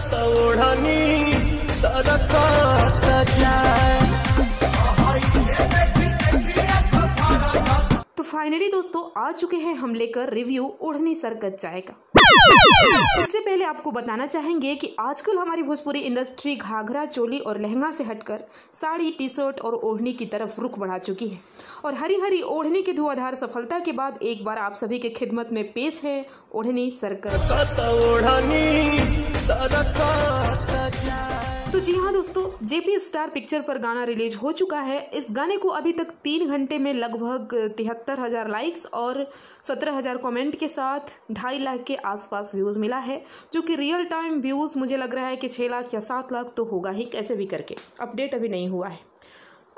ओढ़नी सरकत जाए। तो फाइनली दोस्तों आ चुके हैं हम लेकर रिव्यू ओढ़नी सरकत जाए का। इससे पहले आपको बताना चाहेंगे कि आजकल हमारी भोजपुरी इंडस्ट्री घाघरा चोली और लहंगा से हटकर साड़ी, टी शर्ट और ओढ़नी की तरफ रुख बढ़ा चुकी है। और हरी हरी ओढ़नी की धुआंधार सफलता के बाद एक बार आप सभी के खिदमत में पेश है ओढ़नी सरकत। तो जी हाँ दोस्तों, जेपी स्टार पिक्चर पर गाना रिलीज हो चुका है। इस गाने को अभी तक 3 घंटे में लगभग 73,000 लाइक्स और 17,000 कमेंट के साथ 2.5 लाख के आसपास व्यूज़ मिला है, जो कि रियल टाइम व्यूज़ मुझे लग रहा है कि 6 लाख या 7 लाख तो होगा ही कैसे भी करके। अपडेट अभी नहीं हुआ है।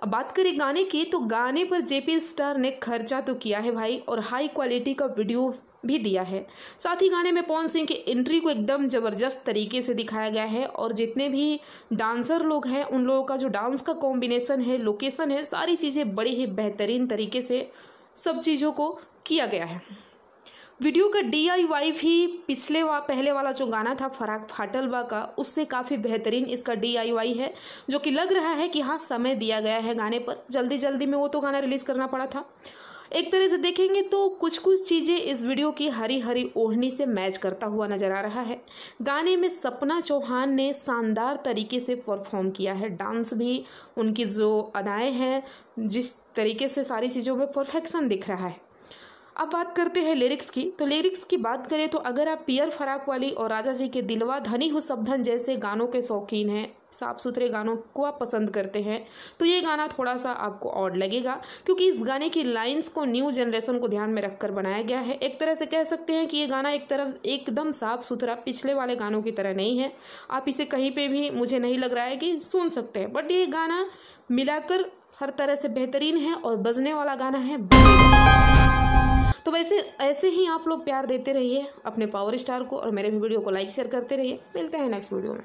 अब बात करें गाने की, तो गाने पर जेपी स्टार ने खर्चा तो किया है भाई, और हाई क्वालिटी का वीडियो भी दिया है। साथ ही गाने में पवन सिंह की एंट्री को एकदम ज़बरदस्त तरीके से दिखाया गया है, और जितने भी डांसर लोग हैं उन लोगों का जो डांस का कॉम्बिनेशन है, लोकेशन है, सारी चीज़ें बड़े ही बेहतरीन तरीके से सब चीज़ों को किया गया है। वीडियो का DIY भी पहले वाला जो गाना था फराक फाटलबा का, उससे काफ़ी बेहतरीन इसका DIY है, जो कि लग रहा है कि हाँ समय दिया गया है गाने पर। जल्दी जल्दी में वो तो गाना रिलीज़ करना पड़ा था। एक तरह से देखेंगे तो कुछ कुछ चीज़ें इस वीडियो की हरी हरी ओढ़नी से मैच करता हुआ नज़र आ रहा है। गाने में सपना चौहान ने शानदार तरीके से परफॉर्म किया है। डांस भी, उनकी जो अदाएँ हैं, जिस तरीके से सारी चीज़ों में परफेक्शन दिख रहा है। अब बात करते हैं लिरिक्स की। तो लिरिक्स की बात करें तो अगर आप पियर फराक वाली और राजा जी के दिलवा धनी हो सबधन जैसे गानों के शौकीन हैं, साफ़ सुथरे गानों को आप पसंद करते हैं, तो ये गाना थोड़ा सा आपको ऑड लगेगा, क्योंकि इस गाने की लाइंस को न्यू जनरेशन को ध्यान में रखकर बनाया गया है। एक तरह से कह सकते हैं कि ये गाना एक तरफ एकदम साफ़ सुथरा पिछले वाले गानों की तरह नहीं है। आप इसे कहीं पर भी, मुझे नहीं लग रहा है कि सुन सकते हैं, बट ये गाना मिलाकर हर तरह से बेहतरीन है और बजने वाला गाना है, बजेगा। तो वैसे ऐसे ही आप लोग प्यार देते रहिए अपने पावर स्टार को, और मेरे भी वीडियो को लाइक शेयर करते रहिए। मिलते हैं नेक्स्ट वीडियो में।